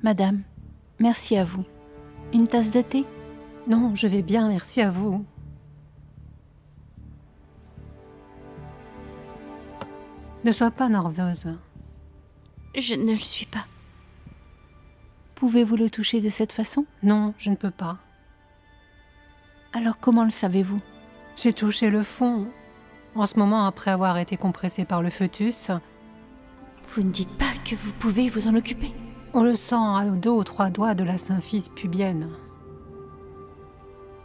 Madame, merci à vous. Une tasse de thé? Non, je vais bien, merci à vous. Ne sois pas nerveuse. Je ne le suis pas. Pouvez-vous le toucher de cette façon? Non, je ne peux pas. Alors comment le savez-vous? J'ai touché le fond. En ce moment, après avoir été compressée par le fœtus, Vous ne dites pas que vous pouvez vous en occuper? on le sent à 2 ou 3 doigts de la symphyse pubienne.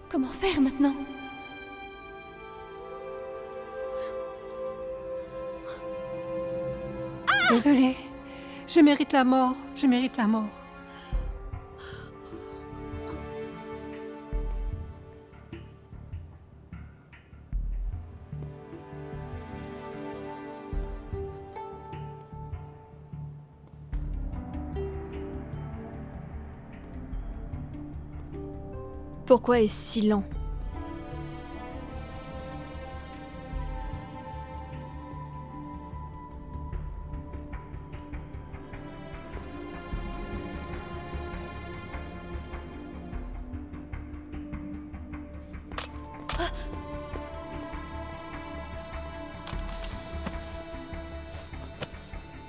Comment faire maintenant? Désolée, je mérite la mort, je mérite la mort. Pourquoi est-ce si lent?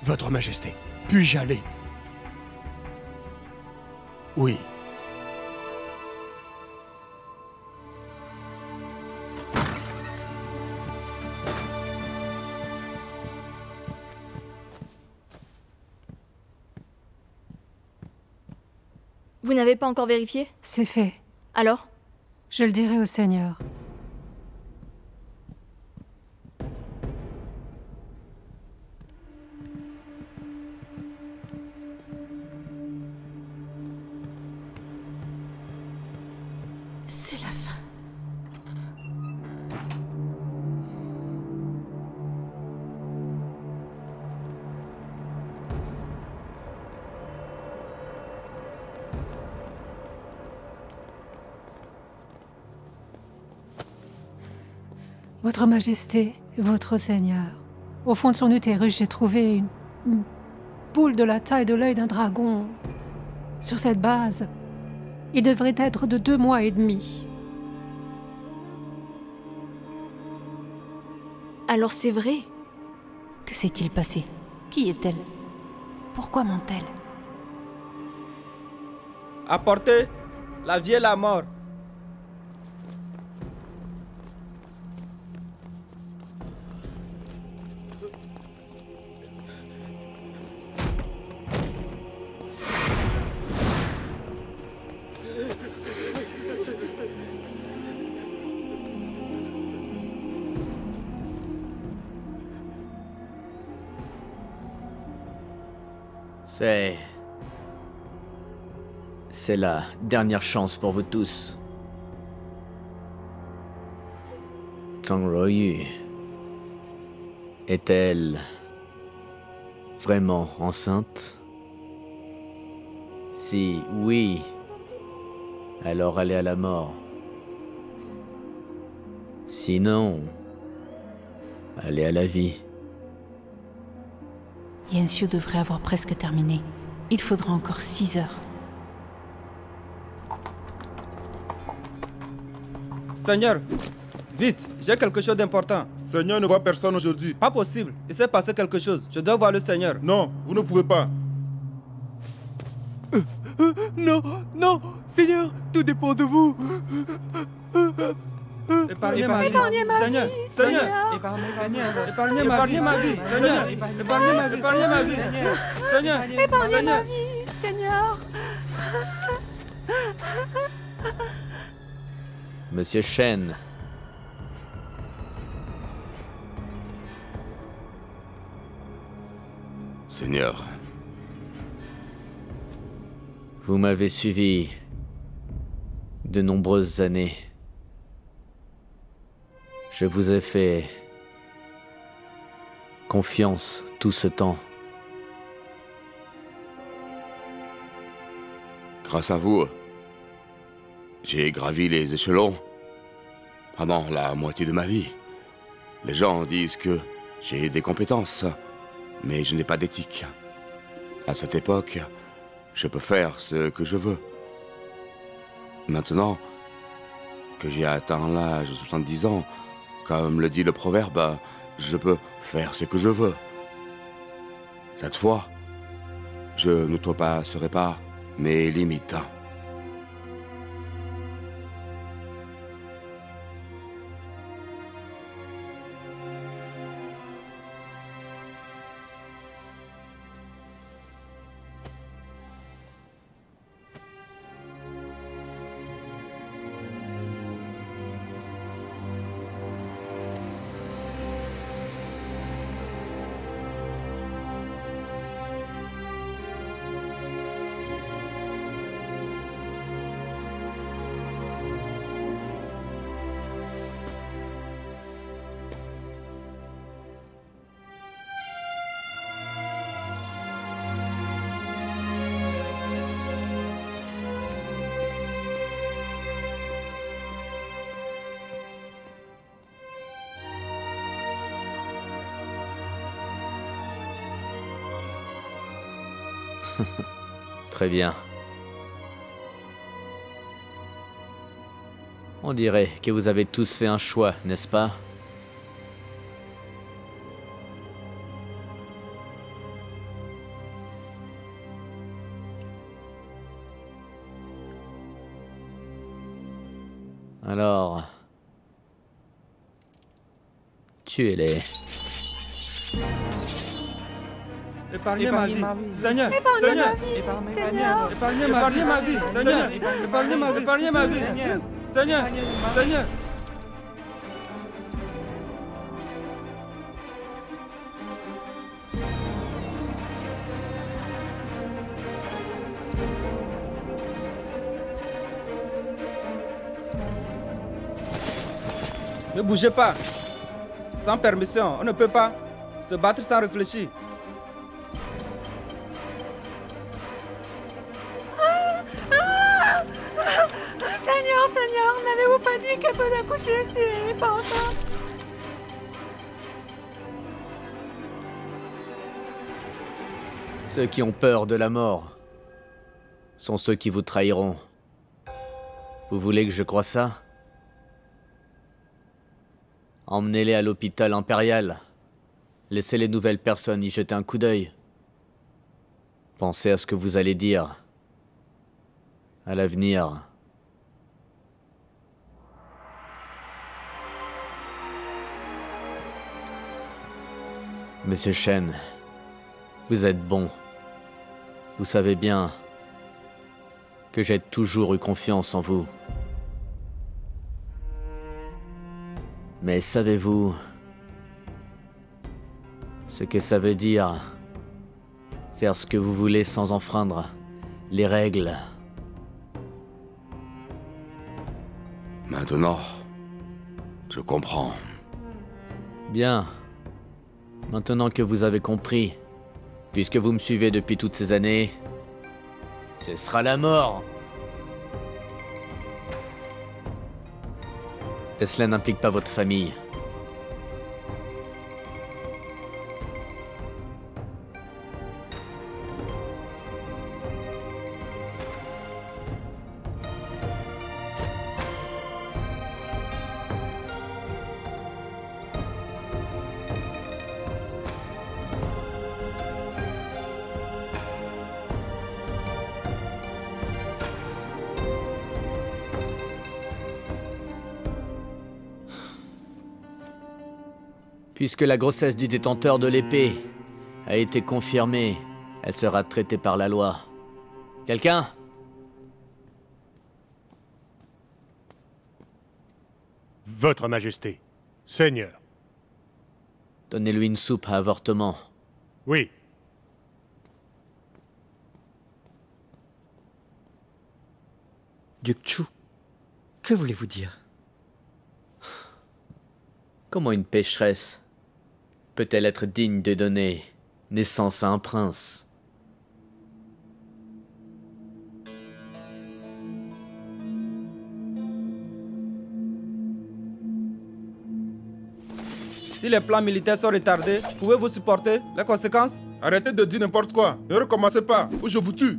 Votre Majesté, puis-je aller? Oui. Vous n'avez pas encore vérifié? C'est fait. Alors? Je le dirai au Seigneur. C'est la fin. Votre Majesté, votre Seigneur, au fond de son utérus, j'ai trouvé une boule de la taille de l'œil d'un dragon. Sur cette base, il devrait être de 2 mois et demi. Alors c'est vrai? Que s'est-il passé? Qui est-elle? Pourquoi ment-elle? Apportez la vie et la mort. C'est la dernière chance pour vous tous. Zhang Ruoyu est-elle vraiment enceinte? Si oui, alors allez à la mort. Sinon, allez à la vie. Yanxu devrait avoir presque terminé. Il faudra encore 6 heures. Seigneur, vite, j'ai quelque chose d'important. Seigneur ne voit personne aujourd'hui. Pas possible, il s'est passé quelque chose. Je dois voir le Seigneur. Non, vous ne pouvez pas. Non, non, Seigneur, tout dépend de vous. Épargnez ma vie. Seigneur, Seigneur. Épargnez ma vie. Seigneur, épargnez ma vie. Seigneur, Épargnez ma vie, Seigneur. Monsieur Shen, Seigneur, vous m'avez suivi de nombreuses années. Je vous ai fait confiance tout ce temps. grâce à vous, j'ai gravi les échelons pendant la moitié de ma vie. Les gens disent que j'ai des compétences, mais je n'ai pas d'éthique. À cette époque, je peux faire ce que je veux. Maintenant que j'ai atteint l'âge de 70 ans, comme le dit le proverbe, je peux faire ce que je veux. Cette fois, je n'outrepasserai pas mes limites. Très bien. On dirait que vous avez tous fait un choix, n'est-ce pas? Alors... tuez-les. Épargnez ma vie, Seigneur, Épargnez Seigneur, ma vie, Seigneur. épargnez ma vie, Seigneur, épargnez ma vie, Seigneur, Seigneur. Ne bougez pas. Sans permission, on ne peut pas se battre sans réfléchir. Seigneur, Seigneur, n'avez-vous pas dit qu'elle peut accoucher si elle n'est pas enceinte? Ceux qui ont peur de la mort sont ceux qui vous trahiront. Vous voulez que je croie ça? Emmenez-les à l'hôpital impérial. Laissez les nouvelles personnes y jeter un coup d'œil. Pensez à ce que vous allez dire. À l'avenir. Monsieur Shen, vous êtes bon. Vous savez bien que j'ai toujours eu confiance en vous. Mais savez-vous ce que ça veut dire faire ce que vous voulez sans enfreindre les règles? Maintenant, je comprends. Bien. Maintenant que vous avez compris, puisque vous me suivez depuis toutes ces années, ce sera la mort. Et cela n'implique pas votre famille. Puisque la grossesse du détenteur de l'épée a été confirmée, elle sera traitée par la loi. Quelqu'un? Votre Majesté. Seigneur. Donnez-lui une soupe à avortement. Oui. Duc Chu, que voulez-vous dire? Comment une pécheresse peut-elle être digne de donner naissance à un prince? Si les plans militaires sont retardés, pouvez-vous supporter les conséquences? Arrêtez de dire n'importe quoi. Ne recommencez pas, ou je vous tue.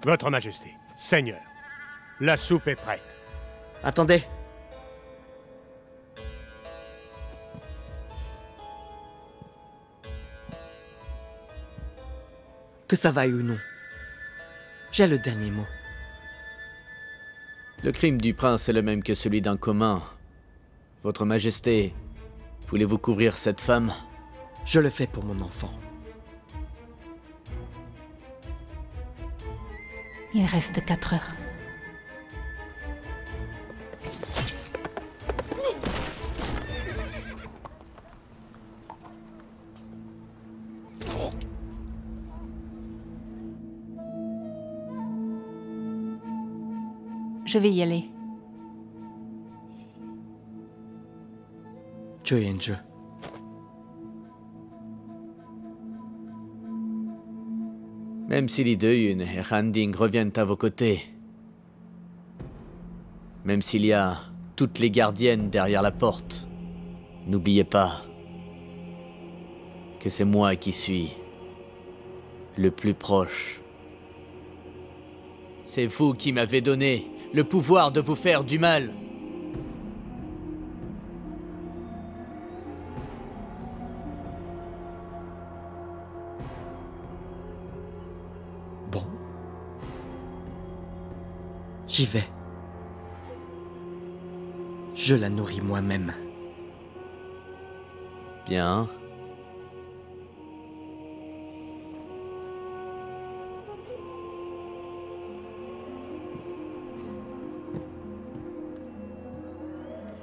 Votre Majesté, Seigneur, la soupe est prête. Attendez. Que ça vaille ou non, j'ai le dernier mot. Le crime du prince est le même que celui d'un commun. Votre Majesté, voulez-vous couvrir cette femme? Je le fais pour mon enfant. Il reste 4 heures. Je vais y aller. Dieu est un Dieu. Même si Li Deyun et Han Ding reviennent à vos côtés, même s'il y a toutes les gardiennes derrière la porte, n'oubliez pas que c'est moi qui suis le plus proche. C'est vous qui m'avez donné le pouvoir de vous faire du mal. Bon. J'y vais. Je la nourris moi-même. Bien.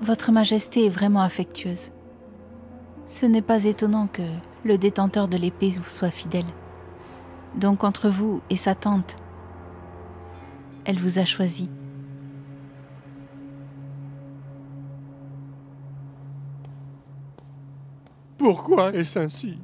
Votre Majesté est vraiment affectueuse. Ce n'est pas étonnant que le détenteur de l'épée vous soit fidèle. Donc entre vous et sa tante, elle vous a choisi. Pourquoi est-ce ainsi?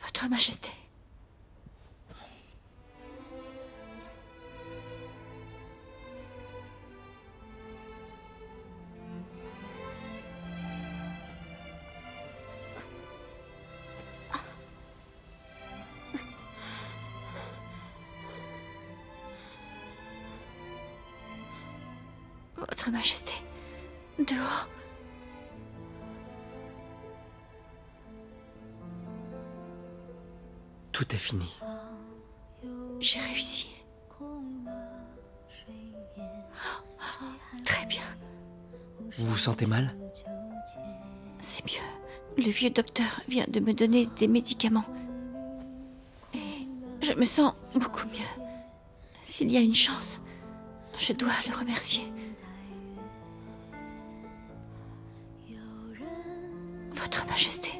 Votre Majesté. Votre Majesté, dehors. Tout est fini. J'ai réussi. Très bien. Vous vous sentez mal? C'est mieux. Le vieux docteur vient de me donner des médicaments. Et je me sens beaucoup mieux. S'il y a une chance, je dois le remercier. Votre Majesté.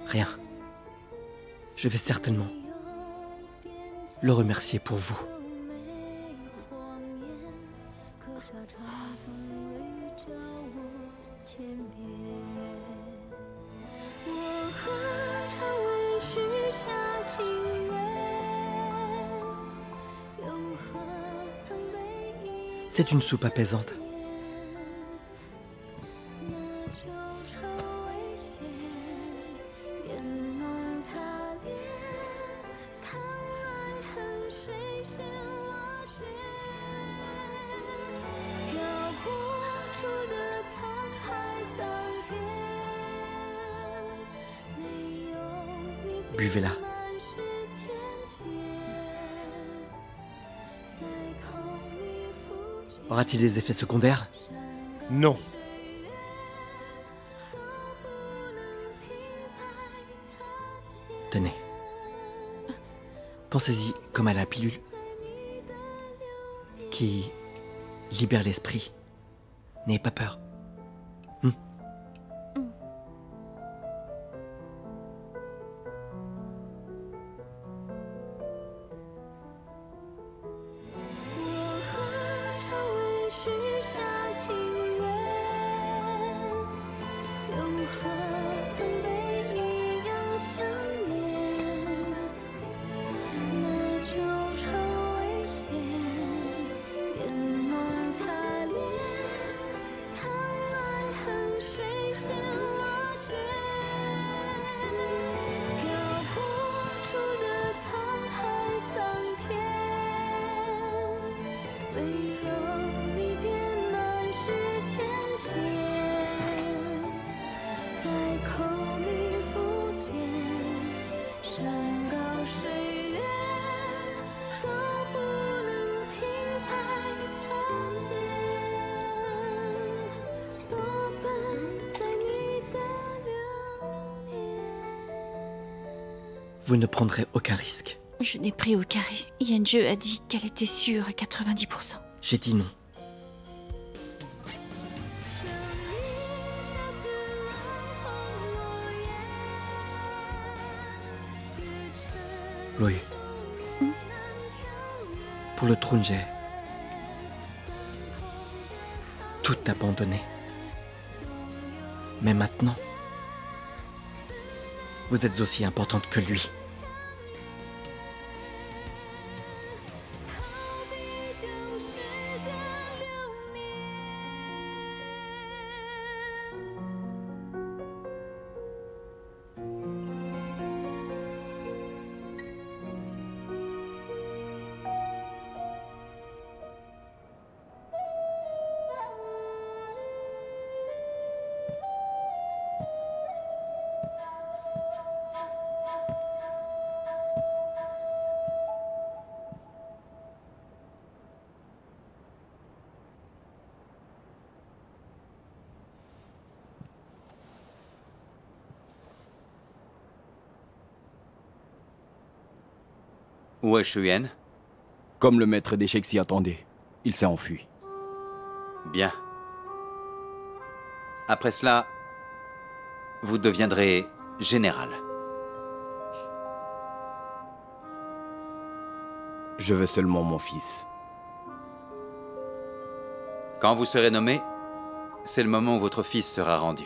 Rien. Je vais certainement le remercier pour vous. C'est une soupe apaisante.看来和谁相 Buvez-la. Aura-t-il des effets secondaires? Non. Tenez. Pensez-y comme à la pilule qui libère l'esprit. N'ayez pas peur. Vous ne prendrez aucun risque. Je n'ai pris aucun risque. Yenje a dit qu'elle était sûre à 90%. J'ai dit non. Loyu. Pour le trône, j'ai tout abandonné. Mais maintenant, vous êtes aussi importante que lui. Où est Shuyen? Comme le maître d'échecs s'y attendait, il s'est enfui. Bien. Après cela, vous deviendrez général. Je veux seulement mon fils. Quand vous serez nommé, c'est le moment où votre fils sera rendu.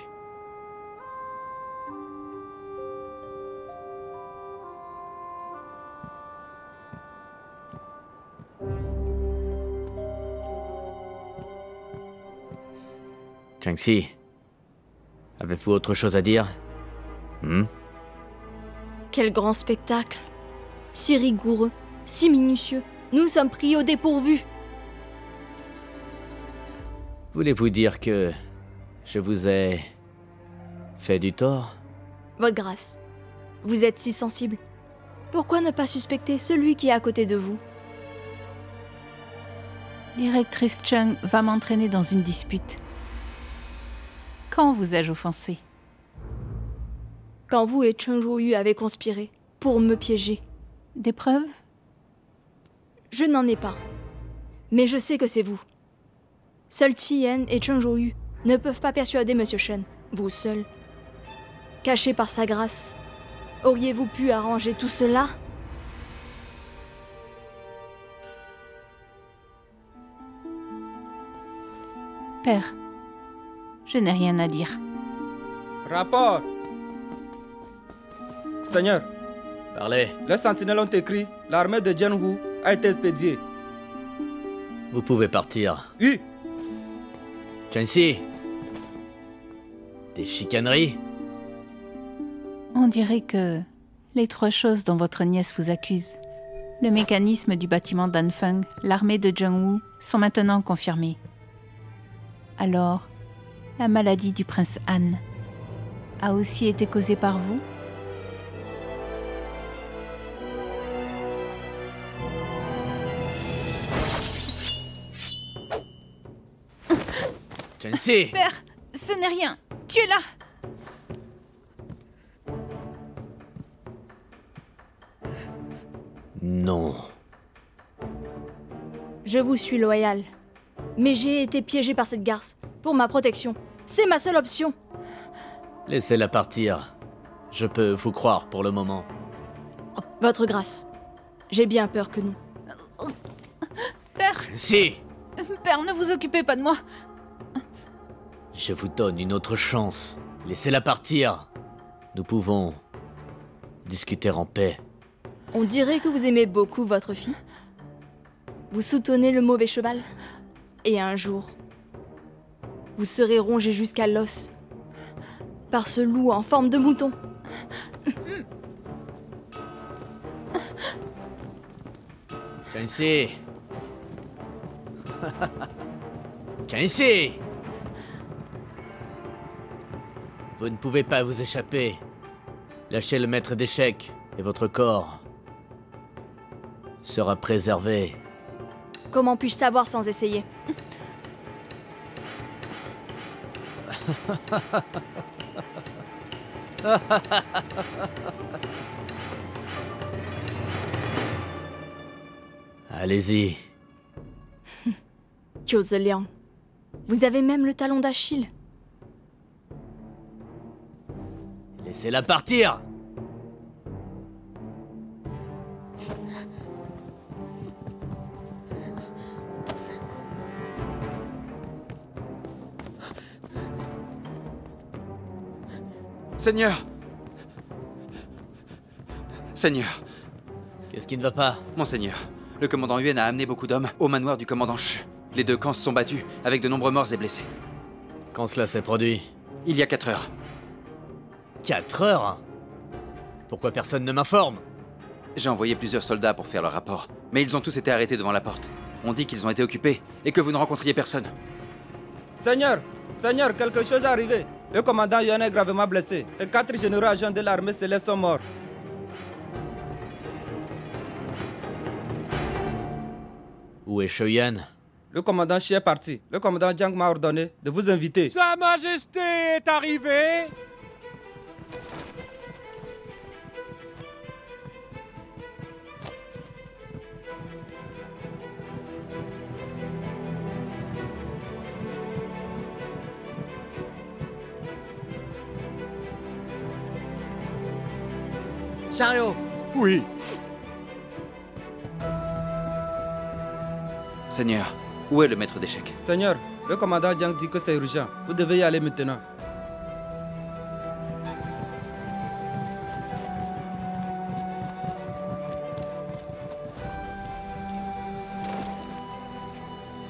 Changxi, avez-vous autre chose à dire? Quel grand spectacle! Si rigoureux, si minutieux. Nous sommes pris au dépourvu. Voulez-vous dire que je vous ai fait du tort? Votre grâce, vous êtes si sensible. Pourquoi ne pas suspecter celui qui est à côté de vous? Directrice Chung va m'entraîner dans une dispute. Quand vous ai-je offensé? Quand vous et Cheng Zhouyu avez conspiré pour me piéger. Des preuves? Je n'en ai pas. Mais je sais que c'est vous. Seuls Tien et Cheng Zhouyu ne peuvent pas persuader Monsieur Shen. Vous seul. Caché par sa grâce. Auriez-vous pu arranger tout cela? Père, je n'ai rien à dire. Rapport! Seigneur, Parlez. les sentinelles ont écrit, l'armée de Jianwu a été expédiée. Vous pouvez partir. Oui, Changxi, des chicaneries? On dirait que les trois choses dont votre nièce vous accuse, le mécanisme du bâtiment d'Anfeng, l'armée de Jiangwu, sont maintenant confirmés. Alors, la maladie du prince Han a aussi été causée par vous? Shensi! Père, ce n'est rien. Tu es là. Non. Je vous suis loyal. Mais j'ai été piégé par cette garce. Pour ma protection. C'est ma seule option. Laissez-la partir. Je peux vous croire pour le moment. Votre grâce. J'ai bien peur que nous. Père, Si! Père, ne vous occupez pas de moi. Je vous donne une autre chance. Laissez-la partir. Nous pouvons discuter en paix. On dirait que vous aimez beaucoup votre fille. Vous soutenez le mauvais cheval. Et un jour, vous serez rongé jusqu'à l'os par ce loup en forme de mouton. Shensi! Shensi! Vous ne pouvez pas vous échapper. Lâchez le maître d'échecs et votre corps sera préservé. Comment puis-je savoir sans essayer? Allez-y. Liang, vous avez même le talon d'Achille. Laissez-la partir! Seigneur! Seigneur! Qu'est-ce qui ne va pas? Monseigneur, le commandant Yuen a amené beaucoup d'hommes au manoir du commandant Ch. Les deux camps se sont battus, avec de nombreux morts et blessés. Quand cela s'est produit? Il y a 4 heures. 4 heures? Pourquoi personne ne m'informe? J'ai envoyé plusieurs soldats pour faire leur rapport, mais ils ont tous été arrêtés devant la porte. On dit qu'ils ont été occupés et que vous ne rencontriez personne. Seigneur, Seigneur, quelque chose est arrivé. Le commandant Yuan est gravement blessé. Et 4 généraux agents de l'armée céleste sont morts. Où est Shoyan? Le commandant Shi est parti. Le commandant Jiang m'a ordonné de vous inviter. Sa Majesté est arrivée! Chariot! Oui. Seigneur, où est le maître d'échecs? Seigneur, le commandant Jiang dit que c'est urgent. Vous devez y aller maintenant.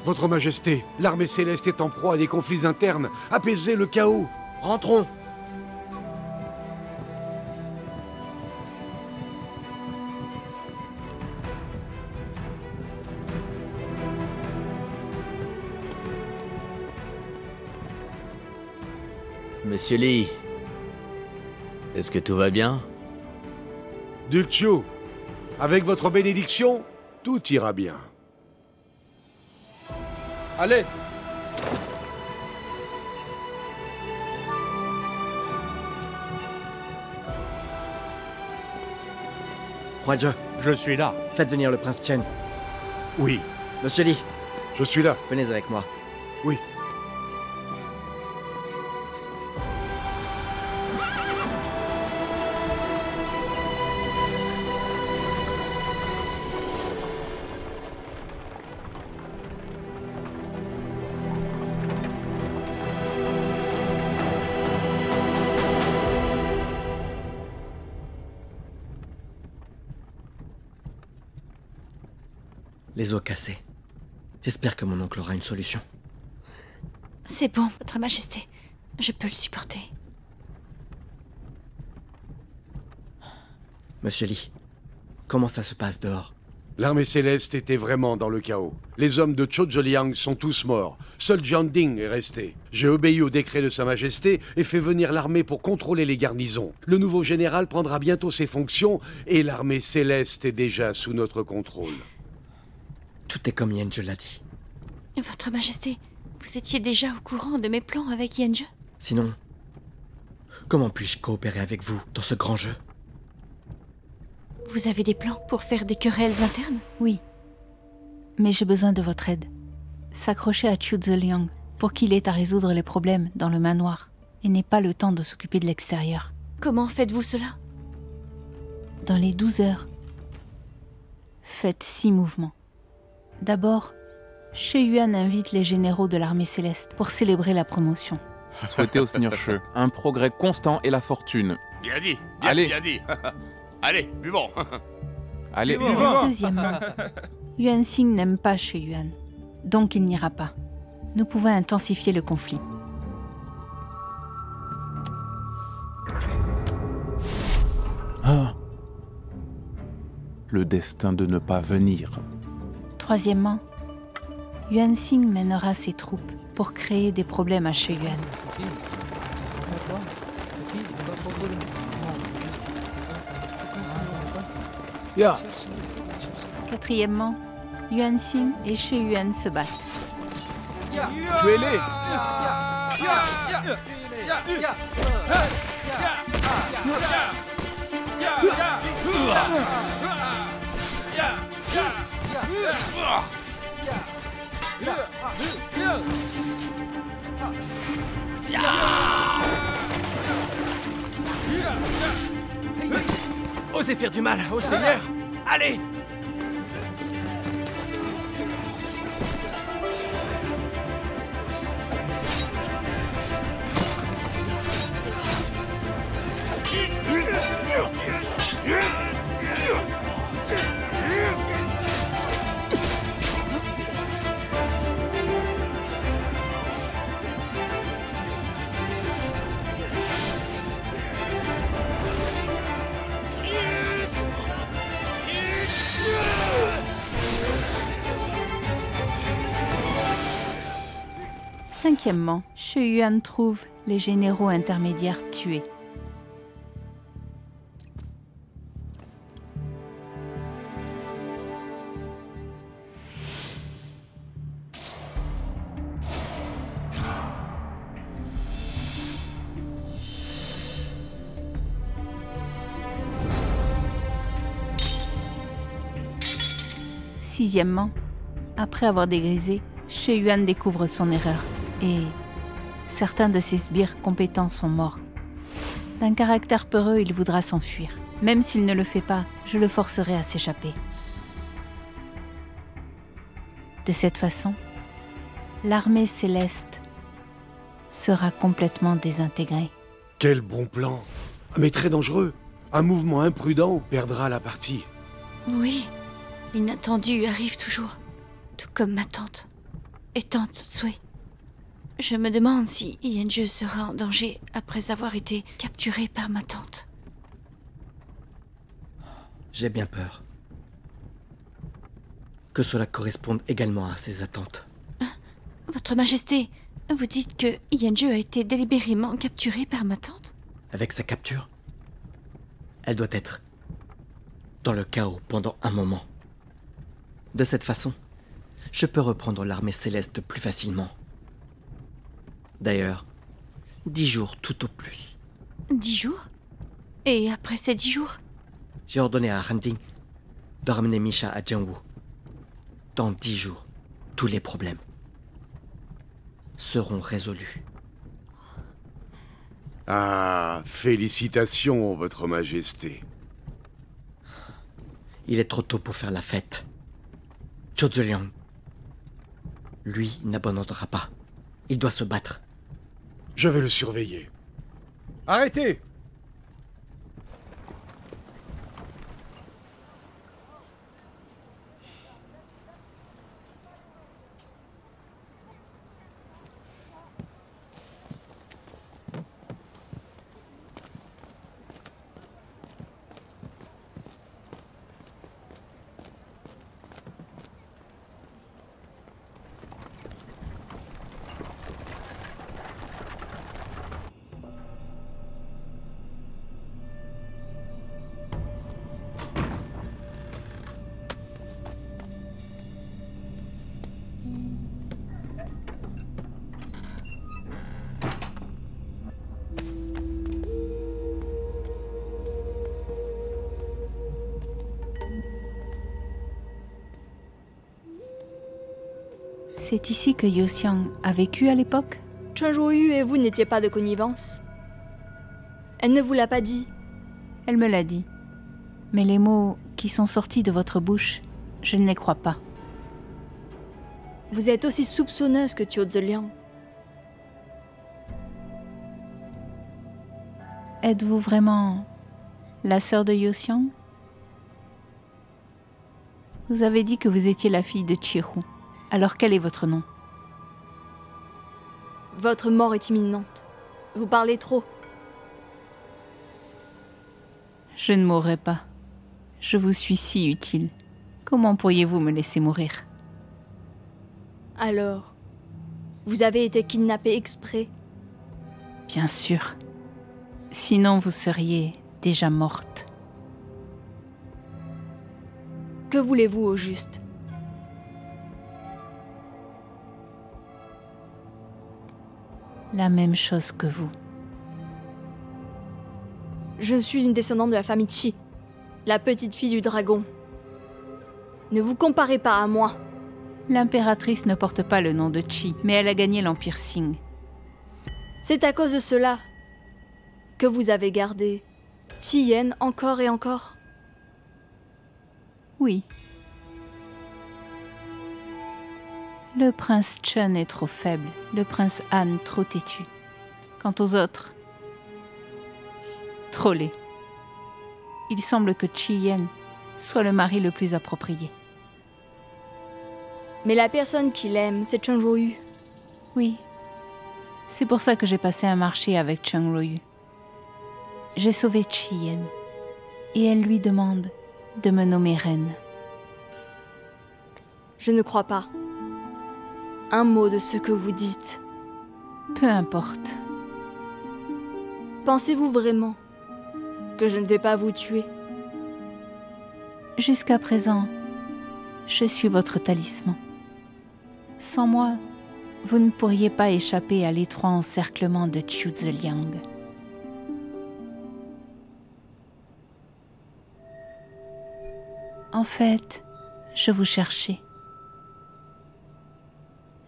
Votre Majesté, l'armée céleste est en proie à des conflits internes. Apaisez le chaos. Rentrons! Monsieur Li, est-ce que tout va bien? Duc Chiu, avec votre bénédiction, tout ira bien. Allez! Roi Je, Je suis là. faites venir le prince Chen. Oui. Monsieur Li, Je suis là. venez avec moi. Oui. Les os cassés. J'espère que mon oncle aura une solution. C'est bon, Votre Majesté. Je peux le supporter. Monsieur Li, comment ça se passe dehors? L'armée céleste était vraiment dans le chaos. Les hommes de Zhuozheliang sont tous morts. Seul Jiang Ding est resté. J'ai obéi au décret de Sa Majesté et fait venir l'armée pour contrôler les garnisons. Le nouveau général prendra bientôt ses fonctions et l'armée céleste est déjà sous notre contrôle. Tout est comme Yen je l'a dit. Votre Majesté, Vous étiez déjà au courant de mes plans avec Yenje? Sinon, comment puis-je coopérer avec vous dans ce grand jeu? Vous avez des plans pour faire des querelles internes? Oui. Mais j'ai besoin de votre aide. S'accrocher à Chu Zeliang pour qu'il ait à résoudre les problèmes dans le manoir et n'ait pas le temps de s'occuper de l'extérieur. Comment faites-vous cela? Dans les 12 heures, faites 6 mouvements. D'abord, She Yuan invite les généraux de l'armée céleste pour célébrer la promotion. Souhaitez au Seigneur She un progrès constant et la fortune. Bien dit, Allez. bien dit. Allez, buvons. Allez. Deuxièmement, Yuan Xing n'aime pas She Yuan, donc il n'ira pas. Nous pouvons intensifier le conflit. Ah. Le destin de ne pas venir. Troisièmement, Yuan Xing mènera ses troupes pour créer des problèmes à She Yuan. Ya. Quatrièmement, Yuan Xing et She Yuan se battent. Tuez-les. Osez faire du mal au Seigneur! Allez! Cinquièmement, She Yuan trouve les généraux intermédiaires tués. Sixièmement, après avoir dégrisé, She Yuan découvre son erreur et certains de ses sbires compétents sont morts. D'un caractère peureux, il voudra s'enfuir. Même s'il ne le fait pas, je le forcerai à s'échapper. De cette façon, l'armée céleste sera complètement désintégrée. Quel bon plan! Mais très dangereux. Un mouvement imprudent perdra la partie. Oui, l'inattendu arrive toujours. Tout comme ma tante. Et tante Tsui. Je me demande si Yenje sera en danger après avoir été capturé par ma tante. J'ai bien peur. Que cela corresponde également à ses attentes. Votre Majesté, vous dites que Yenje a été délibérément capturé par ma tante? Avec sa capture, elle doit être dans le chaos pendant un moment. De cette façon, je peux reprendre l'armée céleste plus facilement. D'ailleurs, 10 jours tout au plus. 10 jours? Et après ces 10 jours? J'ai ordonné à Handing de ramener Misha à Jianwu. Dans 10 jours, tous les problèmes seront résolus. Ah, félicitations, Votre Majesté. Il est trop tôt pour faire la fête. Zhou Zeliang, lui, n'abandonnera pas. Il doit se battre. Je vais le surveiller. Arrêtez! C'est ici que Yu Xiang a vécu à l'époque? Chen Zhuyu et vous n'étiez pas de connivence. Elle ne vous l'a pas dit. Elle me l'a dit. Mais les mots qui sont sortis de votre bouche, je ne les crois pas. Vous êtes aussi soupçonneuse que Qiu Zeliang. Êtes-vous vraiment la sœur de Yu Xiang? Vous avez dit que vous étiez la fille de Qihu. Alors quel est votre nom? Votre mort est imminente. Vous parlez trop. Je ne mourrai pas. Je vous suis si utile. Comment pourriez-vous me laisser mourir? Alors, vous avez été kidnappée exprès? Bien sûr. Sinon vous seriez déjà morte. Que voulez-vous au juste? La même chose que vous. Je suis une descendante de la famille Qi, la petite fille du dragon. Ne vous comparez pas à moi. L'impératrice ne porte pas le nom de Qi, mais elle a gagné l'Empire Qing. C'est à cause de cela que vous avez gardé Tiyen encore et encore. Oui. Le prince Chen est trop faible, le prince Han trop têtu. Quant aux autres, trop laids. Il semble que Tiyen soit le mari le plus approprié. Mais la personne qu'il aime, c'est Chen Zhuyu. Oui. C'est pour ça que j'ai passé un marché avec Chen Zhuyu. J'ai sauvé Tiyen. Et elle lui demande de me nommer reine. Je ne crois pas. Un mot de ce que vous dites. Peu importe. Pensez-vous vraiment que je ne vais pas vous tuer? Jusqu'à présent, je suis votre talisman. Sans moi, vous ne pourriez pas échapper à l'étroit encerclement de Qiu Zeliang. En fait, je vous cherchais.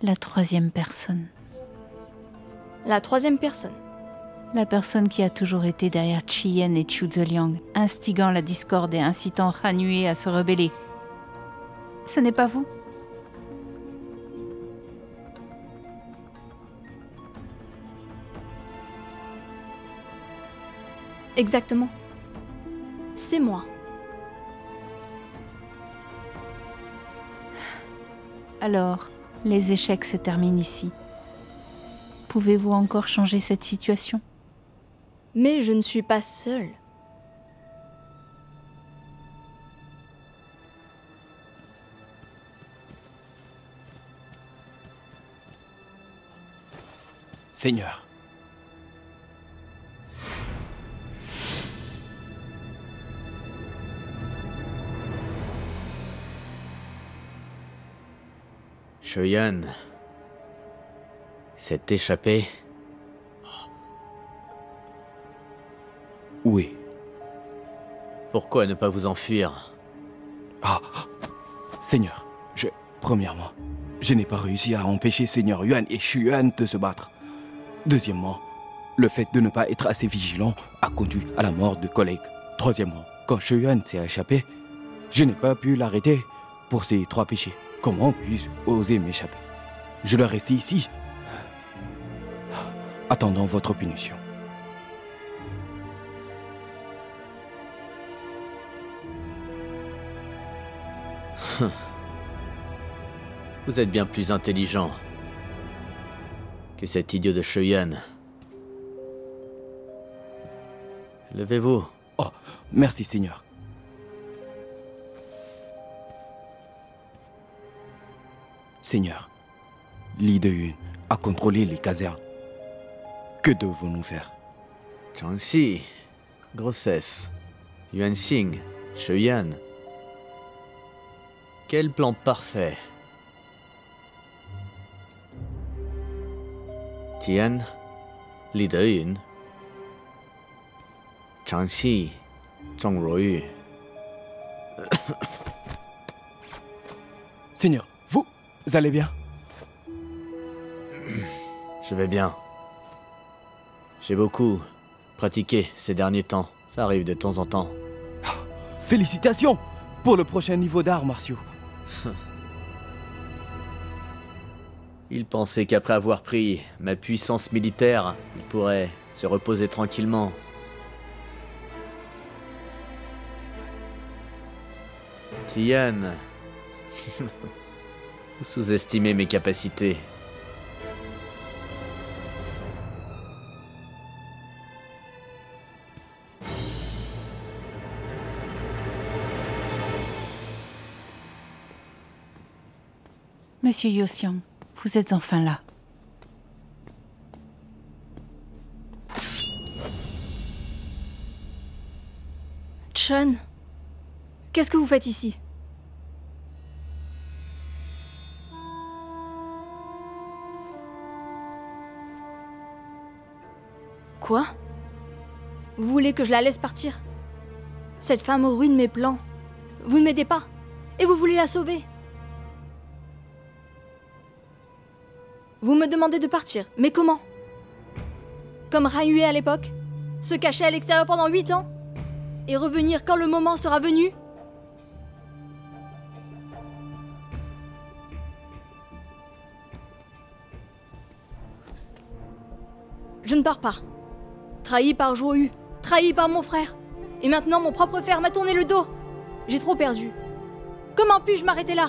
La troisième personne. La troisième personne? La personne qui a toujours été derrière Tiyen et Qiu Zeliang, instigant la discorde et incitant Han Yue à se rebeller. Ce n'est pas vous? Exactement. C'est moi. Alors, les échecs se terminent ici. Pouvez-vous encore changer cette situation? Mais je ne suis pas seule. Seigneur. Shuyan s'est échappé? Oui. Pourquoi ne pas vous enfuir? Ah, Seigneur, premièrement, je n'ai pas réussi à empêcher Seigneur Yuan et Shuyuan de se battre. Deuxièmement, le fait de ne pas être assez vigilant a conduit à la mort de collègues. Troisièmement, quand Shuyuan s'est échappé, je n'ai pas pu l'arrêter pour ces 3 péchés. Comment puis-je oser m'échapper? Je dois rester ici, attendant votre punition. Vous êtes bien plus intelligent que cet idiot de Shuyan. Levez-vous. Oh, merci, Seigneur. Seigneur, Li Deyun a contrôlé les casernes. Que devons-nous faire? Changxi, grossesse. Yuan Xing, Shuyan. Quel plan parfait. Tian, Li Deyun, Changxi, Zhong Ruoyu. Seigneur, vous allez bien? Je vais bien. J'ai beaucoup pratiqué ces derniers temps. Ça arrive de temps en temps. Félicitations pour le prochain niveau d'arts martiaux. Il pensait qu'après avoir pris ma puissance militaire, il pourrait se reposer tranquillement. Tian, vous sous-estimez mes capacités. Monsieur Yoxiang, vous êtes enfin là. Chun, qu'est-ce que vous faites ici? Quoi? Vous voulez que je la laisse partir? Cette femme ruine mes plans. Vous ne m'aidez pas. Et vous voulez la sauver. Vous me demandez de partir. Mais comment? Comme Rayue à l'époque? Se cacher à l'extérieur pendant 8 ans? Et revenir quand le moment sera venu? Je ne pars pas. Trahi par Zhou, trahi par mon frère. Et maintenant mon propre frère m'a tourné le dos. J'ai trop perdu. Comment puis-je m'arrêter là?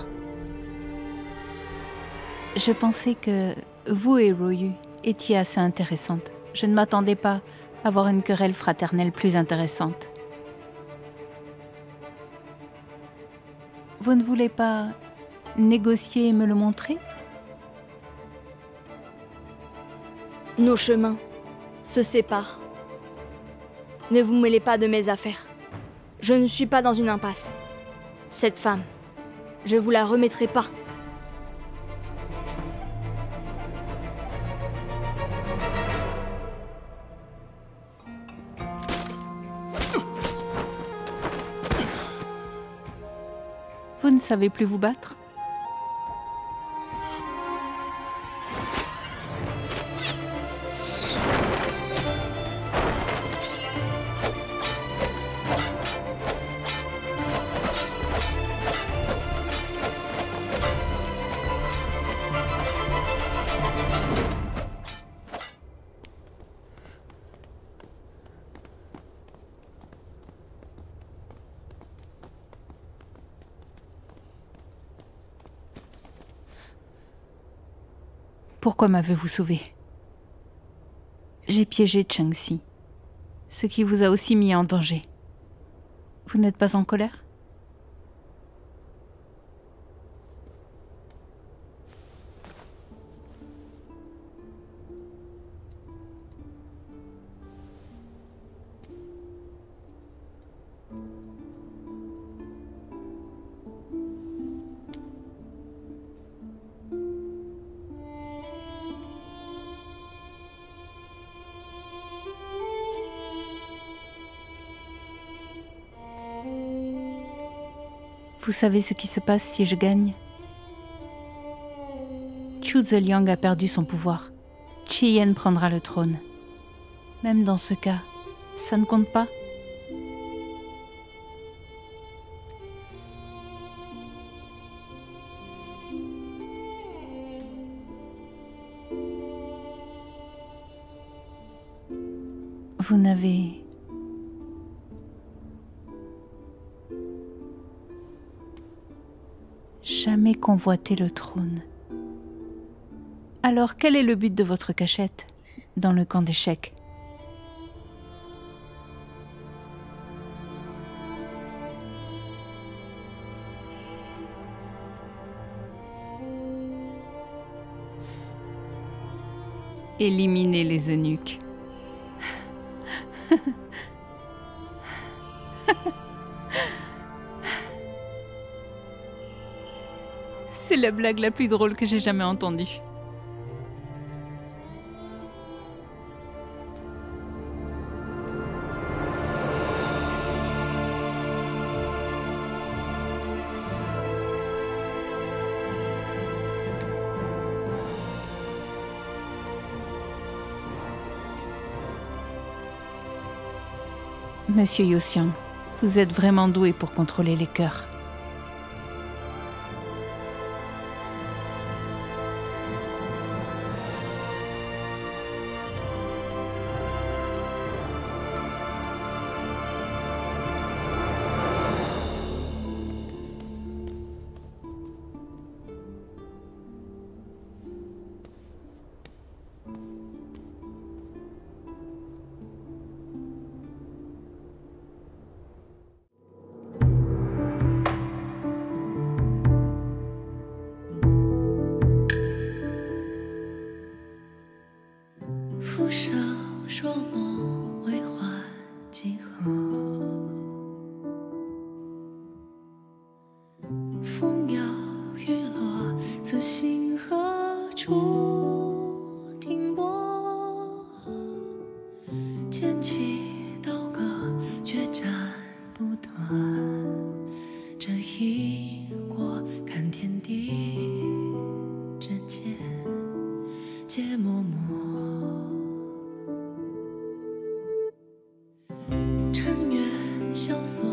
Je pensais que vous et Royu étiez assez intéressantes. Je ne m'attendais pas à avoir une querelle fraternelle plus intéressante. Vous ne voulez pas négocier et me le montrer? Nos chemins se séparent. Ne vous mêlez pas de mes affaires. Je ne suis pas dans une impasse. Cette femme, je vous la remettrai pas. Vous ne savez plus vous battre? Pourquoi m'avez-vous sauvé? J'ai piégé Chengxi, ce qui vous a aussi mis en danger. Vous n'êtes pas en colère? Vous savez ce qui se passe si je gagne? Chu Zeliang a perdu son pouvoir. Qi Yan prendra le trône. Même dans ce cas, ça ne compte pas? Vous n'avez jamais convoité le trône. Alors quel est le but de votre cachette dans le camp d'échecs? Éliminer les eunuques. C'est la blague la plus drôle que j'ai jamais entendue. Monsieur Yoxiang, vous êtes vraiment doué pour contrôler les cœurs.俯首若梦，为花几何？风摇雨落，此心何处停泊？剑起刀割，决斩不断。这一过，看天地之间，皆默默。尘缘萧索。